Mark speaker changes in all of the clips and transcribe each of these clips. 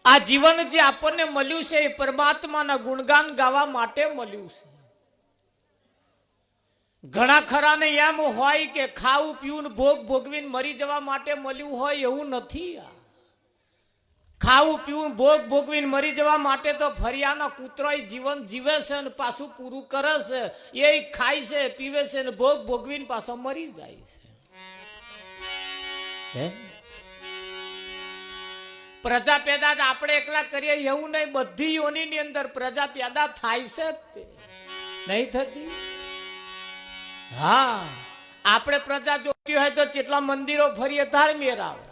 Speaker 1: આ જીવન જે આપણને મળ્યું છે એ પરમાત્માના ગુણગાન ગાવા માટે મળ્યું છે. ઘણા ખરાને એમ હોય કે ખાવું પીવું ભોગ ભોગવીને મરી જવા માટે મળ્યું હોય, એવું નથી. ખાવું પીવું ભોગ ભોગવીને મરી જવા માટે તો ફરિયાના કૂતરો જીવન જીવે છે અને પાછું પૂરું કરે છે. એ ખાય છે, પીવે છે ને ભોગ ભોગવીને પાછો મરી જાય છે. પ્રજા પેદા આપણે એકલા કરીએ એવું નહીં, બધી યોનિની અંદર પ્રજા પેદા થાય છે જ નહીં થતી. હા, આપણે પ્રજા જોતી હોય તો જેટલા મંદિરો ફરીએ તાર મેર આવે,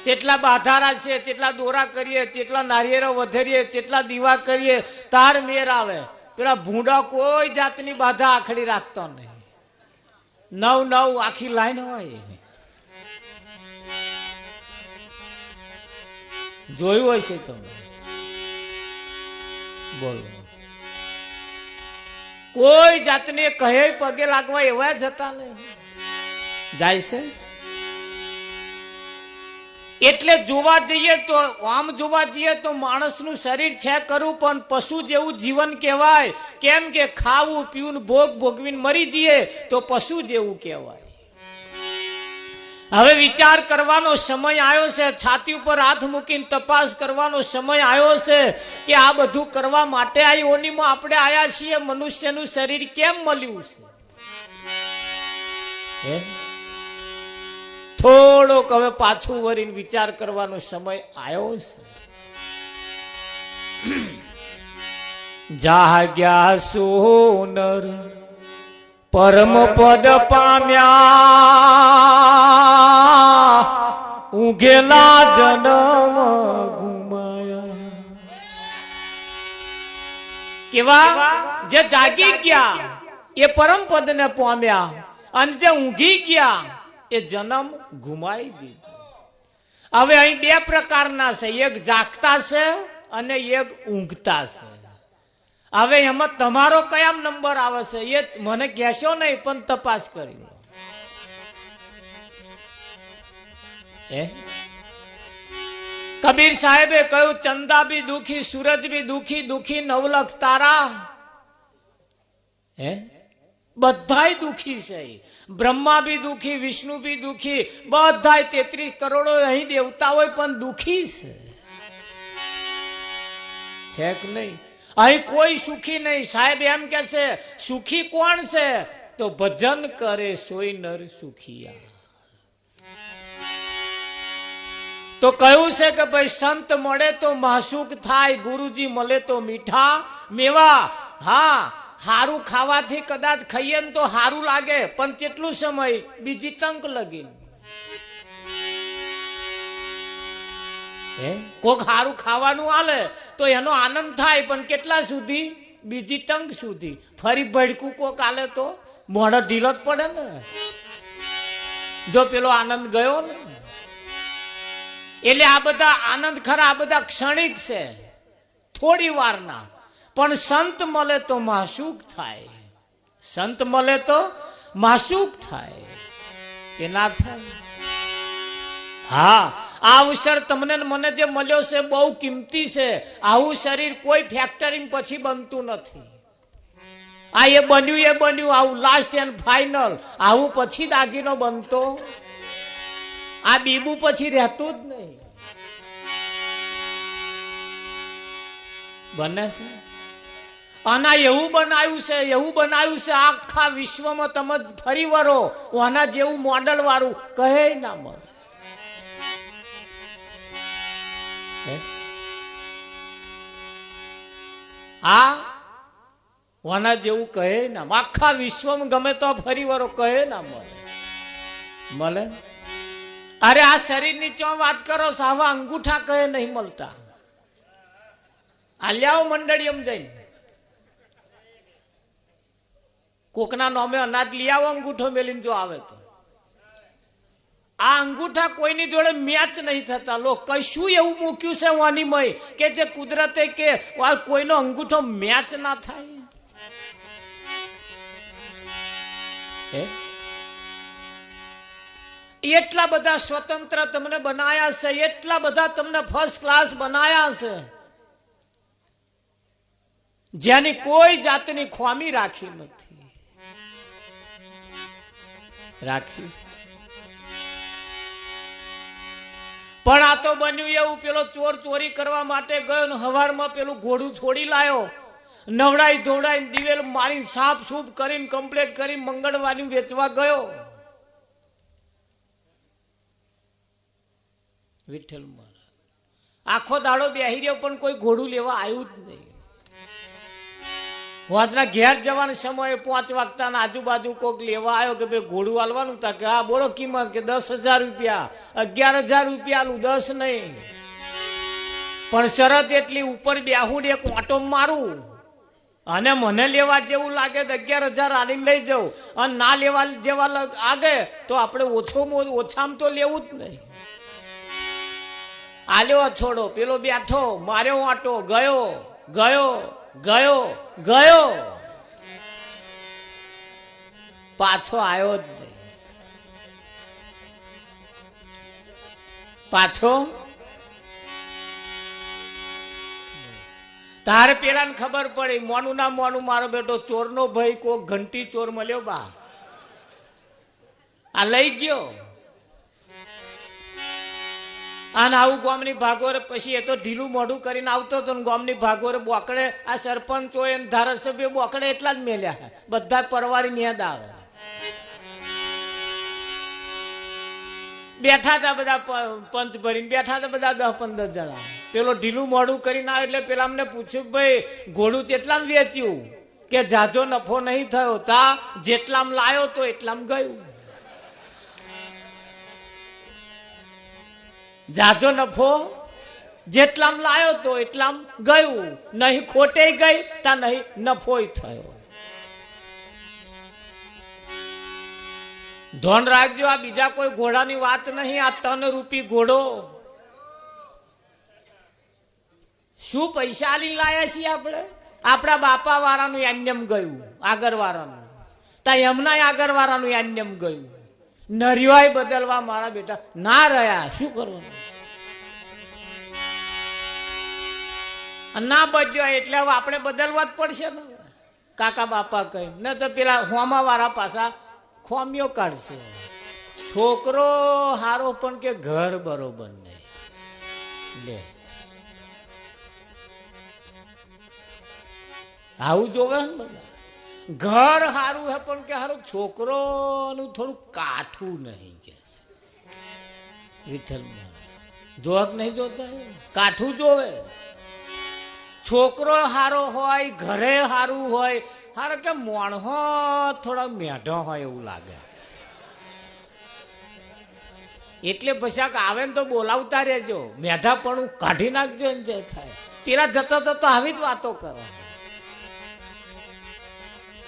Speaker 1: જેટલા બાધારા છે, જેટલા દોરા કરીએ, જેટલા નારિયેરો વધેરીએ, જેટલા દીવા કરીએ તાર મેર આવે. પેલા ભૂંડા કોઈ જાતની બાધા આખડી રાખતો નહીં. નવ આખી લાઈન હોય. જોયું હોય છે તમે? બોલો. કોઈ જાતને કહે પગે લાગવા એવા જતા નહીં, જાય છે. એટલે જોવા જઈએ તો આમ જોવા જઈએ તો માણસનું શરીર છે કરું, પણ પશુ જેવું જીવન કહેવાય. કેમ કે ખાવું પીવું ભોગ ભોગવીને મરી જઈએ તો પશુ જેવું કહેવાય. હવે વિચાર કરવાનો સમય આવ્યો છે, છાતી ઉપર હાથ મૂકીને તપાસ કરવાનો સમય આવ્યો છે કે આ બધું કરવા માટે આ યોનિમાં આપણે આયા છીએ. મનુષ્યનું શરીર કેમ મળ્યું છે? થોડોક હવે પાછું વળીને વિચાર કરવાનો સમય આવ્યો છે. જાગ્યા સોનર પરમ પદ પામ્યા, ઊંઘેલા જન્મ ગુમાયા. કેવા? જે જાગી ગયા એ પરમ પદ ને પામ્યા, અને જે ઊંઘી ગયા એ જન્મ ગુમાઈ દીધો. હવે અહીં બે પ્રકારના છે, એક જાગતા છે અને એક ઊંઘતા છે. હવે એમાં તમારો કયા નંબર આવે છે એ મને કહેશો નહીં, પણ તપાસ કરી લો. કબીર સાહેબે કહ્યું, ચંદા બી દુખી, સૂરજ બી દુખી, દુખી નવલખ તારા. બધાય દુખી છે. બ્રહ્મા બી દુખી, વિષ્ણુ બી દુખી, બધાય 33 કરોડો અહીં દેવતા હોય પણ દુખી છે કે નહીં? અહીં કોઈ સુખી નહીં. સાહેબ એમ કે છે સુખી કોણ છે? તો ભજન કરે સોય નર સુખિયા. તો કહ્યું છે કે ભાઈ સંત મળે તો માસુક થાય, ગુરુજી મળે તો મીઠા મેવા. હા, હારું ખાવાથી કદાચ ખાઈએ ને તો હારું લાગે, પણ કેટલું સમય? બીજી ટંક લગીને. કોક હારું ખાવાનું આલે તો એનો આનંદ થાય, પણ કેટલા સુધી? બીજી ટંક સુધી. ફરી ભડકું કોક આલે તો મોઢો ઢીલો જ પડે ને, જો પેલો આનંદ ગયો ને. એટલે આ બધા આનંદ ખરા, આ બધા ક્ષણિક છે, થોડી વારના. પણ સંત મળે તો માસુક થાય. સંત મળે તો માસુક થાય કે ના થાય? હા, આ અવસર તમને મને જે મળ્યો છે બહુ કિંમતી છે. આવું શરીર કોઈ ફેક્ટરી પછી બનતું નથી. આ એ બન્યું આવું લાસ્ટ એન્ડ ફાઇનલ. આવું પછી દાગીનો બનતો, આ બીબુ પછી રહેતું જ નહીં. બને છે આના એવું બનાવ્યું છે આખા વિશ્વમાં તમે ફરી વરો આના જેવું મોડલ વાળું કહે ના મળે. આ આના જેવું કહે ના, આખા વિશ્વમાં ગમે તો ફરી વરો કહે ના મળે. અરે આ શરીરની ચો વાત કરો છો, આવા અંગૂઠા કહે નહીં મળતા. આલ્યાઓ મંડળી એમ જઈને કોકના નામે અનાજ લઈ આવો, અંગૂઠો મેલીને જો આવે તો. આ અંગૂઠા કોઈની જોડે મેચ નહીં થતા. લો, કશું એવું મૂક્યું છે વાનીમય કે જે કુદરતે કે કોઈનો અંગૂઠો મેચ ના થાય. એટલા બધા સ્વતંત્ર તમને બનાયા છે, એટલા બધા તમને ફર્સ્ટ ક્લાસ બનાયા છે, જેની કોઈ જાતની ખામી રાખી નથી. રાખી પણ આ તો બન્યું એવું, પેલો ચોર ચોરી કરવા માટે ગયો ને હવારમાં પેલું ઘોડું છોડી લાયો, નવડાઈ ધોવડાઈ દિવેલ મારી સાફ સૂફ કરીને કમ્પ્લીટ કરી મંગળવારની વેચવા ગયો. વિઠ્ઠલ મહારાજ આખો દાડો બેહી રહ્યો પણ કોઈ ઘોડું લેવા આવ્યું જ નહીં. વાતના ઘેર જવાના સમયે 5 વાગતાના આજુબાજુ કોક લેવા આવ્યો કે ભાઈ ઘોડું હાલવાનું હતા કે હા બોલો કિંમત કે 10,000 રૂપિયા, 11,000 રૂપિયા આલું, 10 નહીં. પણ શરત એટલી ઉપર બેહું એક ઓટો મારું અને મને લેવા જેવું લાગે તો 11,000 આલીને લઈ જાઉં, અને ના લેવા જેવા લાગે તો આપણે ઓછામાં તો લેવું જ નહીં. આલ્યો છોડો, પેલો બેઠો, માર્યો આટો, ગયો ગયો ગયો ગયો, પાછો આવ્યો જ નહીં. પાછો તારે પેલા ખબર પડી, મોનું ના મોનું મારો બેટો ચોરનો ભાઈ કોક ઘંટી ચોર મળ્યો બા, આ લઈ ગયો. અને આવું ગામની ભાગોરે પછી એ તો ઢીલું મોઢું કરીને આવતો હતો ને ગામની ભાગોરે બોકડે આ સરપંચો એ ધારાસભ્ય બોકડે એટલા જ મેલ્યા, બધા પરવારી ન્યાદ આવે. બેઠા હતા બધા પંચ ભરીને બેઠા હતા બધા 10-15 જણા. પેલો ઢીલું મોઢું કરીને આવે એટલે પેલા અમને પૂછ્યું ભાઈ ઘોડું કેટલામ વેચ્યું? કે જાજો નફો નહીં થયો, તા જેટલામ લાયો તો એટલામ ગયું. જાજો નફો જેટલામ લાયો તો એટલામ ગયું, નહીં ખોટે ગઈ તા નહીં નફોય થયો. ધોન રાખજો, આ બીજા કોઈ ઘોડાની વાત નહીં, આ 3 રૂપી ઘોડો. શું પૈસા આલીને લાયા છીએ આપણે? આપણા બાપા વાળાનું યાન્યમ ગયું, આગળ વાળાનું, તા એમના આગળ વાળાનું યાન્યમ ગયું. નરિયાય બદલવા મારા બેટા ના રહ્યા, શું કરવાનું? ના બચ્યો એટલે હવે આપણે બદલવા જ પડશે ને, કાકા બાપા કઈ ન તો પેલા હોમા વાળા પાછા ખોમિયો કાઢશે. છોકરો હારો પણ કે ઘર બરોબર નહીં. લે આવું જોવે ને બધા, ઘર હારું હે પણ કે હારું છોકરોનું થોડું કાઠું નહીં કે છે. વિઠ્ઠલ જોક નહીં જોતા, કાઠું જોવે. છોકરો હારો હોય, ઘરે હારું હોય, હારો કે મોણહો થોડા મેઢો હોય એવું લાગે. એટલે પછી આવે ને તો બોલાવતા રહેજો, મેઢા પણ કાઢી નાખજો ને જે થાય. પેલા જતો જતો આવી જ વાતો કરો.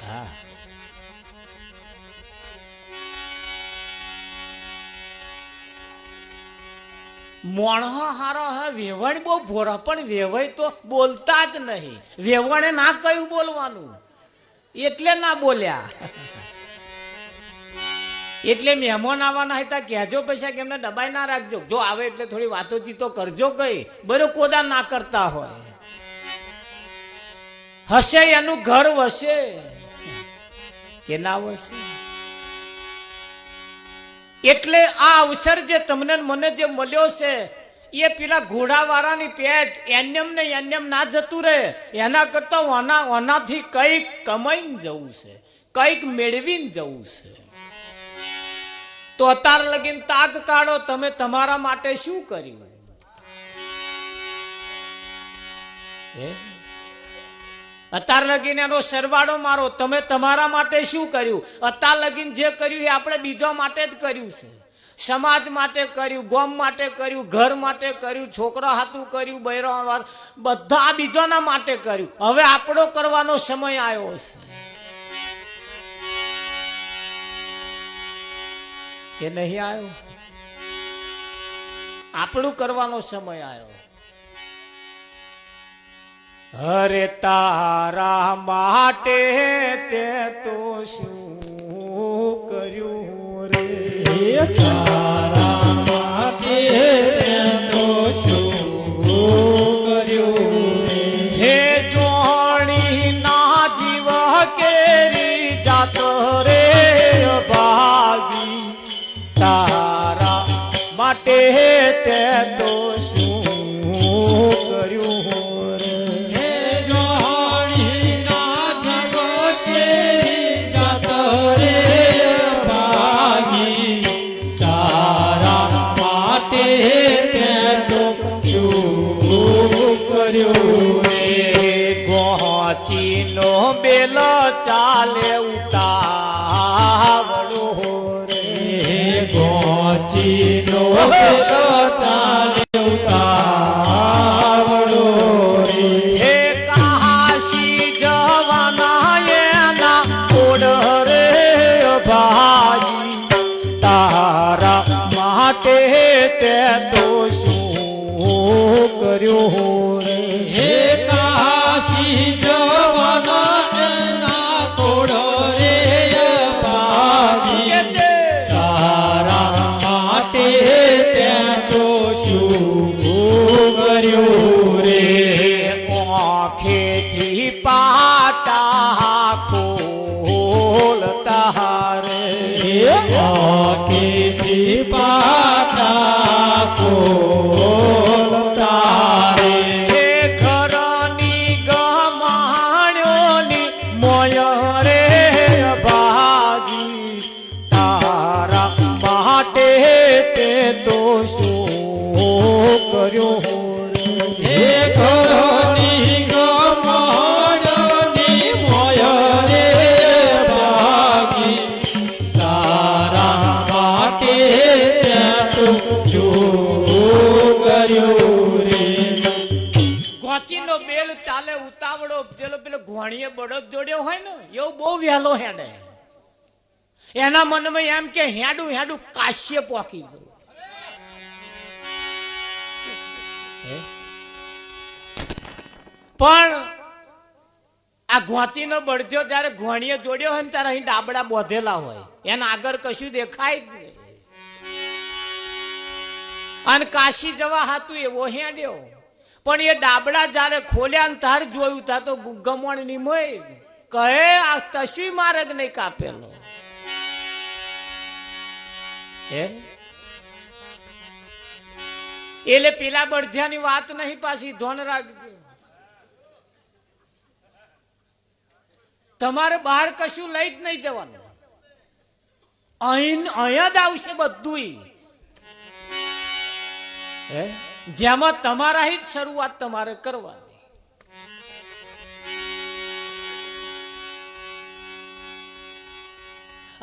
Speaker 1: હા મોણહો હારો હે, વેવણ બહુ ભોરા, પણ વેવાય તો બોલતા જ નહીં. વેવણે ના કયું બોલવાનું એટલે ના બોલ્યા. એટલે મહેમાન આવવાના હતા કહેજો પૈસા કે એમને દબાઈ ના રાખજો, જો આવે એટલે થોડી વાતોચીતો કરજો, કઈ બરો કોદા ના કરતા હોય. હશે એનું ઘર વસે કે ના વસે. એટલે આ અવસર જે તમને મને જે મળ્યો છે એ પેલા ઘોડાવાળાની પેટ એન્યમ ને એન્યમ ના જતું રહે, એના કરતા ઓનાથી કંઈક કમાઈને જવું છે, કંઈક મેળવીને જવું છે. તો અત્યાર લગીન તાક કાઢો, તમે તમારા માટે શું કર્યું? અત્યાર લગીન એનો સરવાળો મારો, તમે તમારા માટે શું કર્યું? અત્યાર લગીન જે કર્યું એ આપણે બીજા માટે જ કર્યું છે. સમાજ માટે કર્યું, ગામ માટે કર્યું, ઘર માટે કર્યું, છોકરા હાથું કર્યું, બૈરા બધા બીજાના માટે કર્યું. હવે આપણો કરવાનો સમય આવ્યો છે કે નહીં આવ્યો? આપણું કરવાનો સમય આવ્યો. અરે તારા માટે તે તો શું કર્યું રે,
Speaker 2: તારા માટે તો શું કર્યું
Speaker 1: હે જોણી ના જીવ કેરી જાત રે ભાગી તારા માટે તે તો શું કર્યું રે
Speaker 2: હે જોણી ના જીવ કેરી જાત રે ભાગી તારા માટે તો શું કર્યું
Speaker 1: ગોચીનો બેલ ચાલે ઉતાવળો રે
Speaker 2: ગોચીનો ચાલે ઉતાવળો
Speaker 1: હે કાશી જવાના એના ઓડ રે ભાઈ તારા માટે તે તો શું કર્યું રે
Speaker 2: હે કાશી જવાના એના કોડો રે ભાગી તારા માટે ત્યાં તો શું કર્યું રે
Speaker 1: આંખેથી પાટા ખોલતા રે
Speaker 2: આંખેથી પાટા ખોલતા રે
Speaker 1: હે ઘરની ગમાણ્યોની મોય રે ભાગી તારા માટે તે તો શું કર્યું
Speaker 2: હે ઘરની ગમાણની મોય રે ભાગી તારા માટે ત્યાં તો શું કર્યું રે
Speaker 1: ગોચીનો બેલ ચાલે ઉતાવળો પેલો ઘોણીએ બળદ જોડ્યો હોય ને એવું બહુ વહેલો હેડે એના મનમાં એમ કે હેડું હેડું કાશ્ય પોકી ગયું પણ આ ઘોચીનો બળદ્યો જયારે ઘોણીએ જોડ્યો હોય ને ત્યારે અહીં ડાબડા બોધેલા હોય એના આગળ કશું દેખાય જ નહીં અને કાશી જવા હાતું એવો હેડ્યો પણ એ ડાબડા જયારે ખોલ્યા ને તાર જોયું તા તો ગમણ નિમય કહે આ તસવી માર્ગ નહીં કાપેલો હે એટલે પેલા બળધ્યાની વાત નહીં પાછી ધોન રાખજો તમારે બહાર કશું લઈ જ નહીં જવાનું અહીંયા જ આવશે બધું હે જેમાં તમારા જ શરૂઆત તમારે કરવાની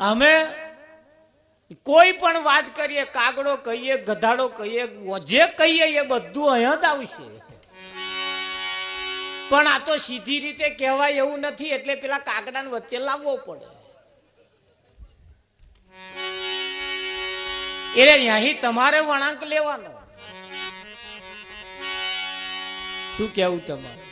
Speaker 1: અમે કોઈ પણ વાત કરીએ કાગડો કહીએ ગધાડો કહીએ જે કહીએ એ બધું અહીંયા જ આવશે પણ આ તો સીધી રીતે કહેવાય એવું નથી એટલે પેલા કાગડાને વચ્ચે લાવવો પડે એટલે અહીં તમારે વળાંક લેવાનો શું કેવું તમારે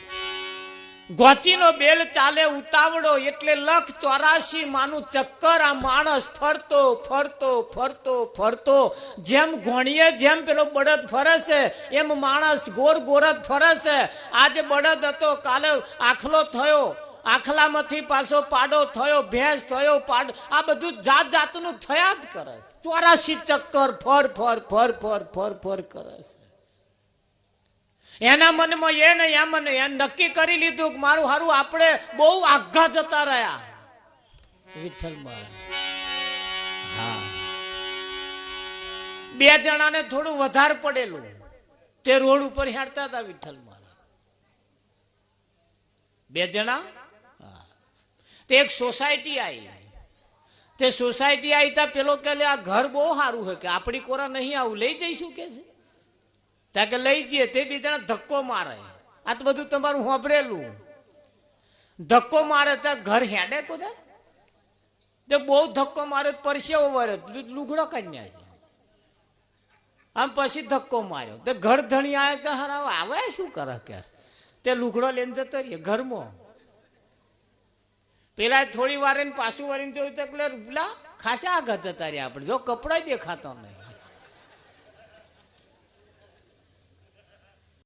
Speaker 1: ગોચીનો બેલ ચાલે ઉતાવળો એટલે 184 માનું ચક્કર આ માણસ ફરતો ફરતો ફરતો ફરતો જેમ ઘોણીએ જેમ પેલો બળદ ફરે છે એમ માણસ ગોર ગોરદ ફરે છે આજે બળદ હતો કાલે આખલો થયો આખલામાંથી પાછો પાડો થયો ભેંસ થયો પાડો આ બધું જાત જાતનું થયા જ કરે 84 ચક્કર ફર ફર ફર ફર ફર ફર કરે છે એના મનમાં એ ને એમ ને એ નક્કી કરી લીધું કે મારું હારું આપણે બહુ આઘા જતા રહ્યા વિઠ્ઠલ મહારાજ હા બે જણાને થોડું વધારે પડેલું તે રોડ ઉપર હેડતા હતા વિઠ્ઠલ મહારાજ બે જણા તે એક સોસાયટી આવી તે સોસાયટી આવી તા પેલો કે આ ઘર બહુ સારું છે કે આપણી કોરા નહીં આવું લઈ જઈશું કે છે ત્યાં કે લઈ જઈએ તે બે જણા ધક્કો મારે આ તો બધું તમારું હોંભરેલું ધક્કો મારે ત્યાં ઘર હેડે કોતા તે બહુ ધક્કો મારે પરસેવો વરે લુગડો કન્યા છે આમ પછી ધક્કો માર્યો તે ઘર ધણી આવે કે હરાવ આવે શું કરે કે તે લુગડો લઈને જતો રહીએ ઘરમાં પેલા થોડી વાર પાછું વારીને જોયું તો એટલે રૂપલા ખાસા આગળ જતા રહ્યા આપણે જો કપડો દેખાતો નહીં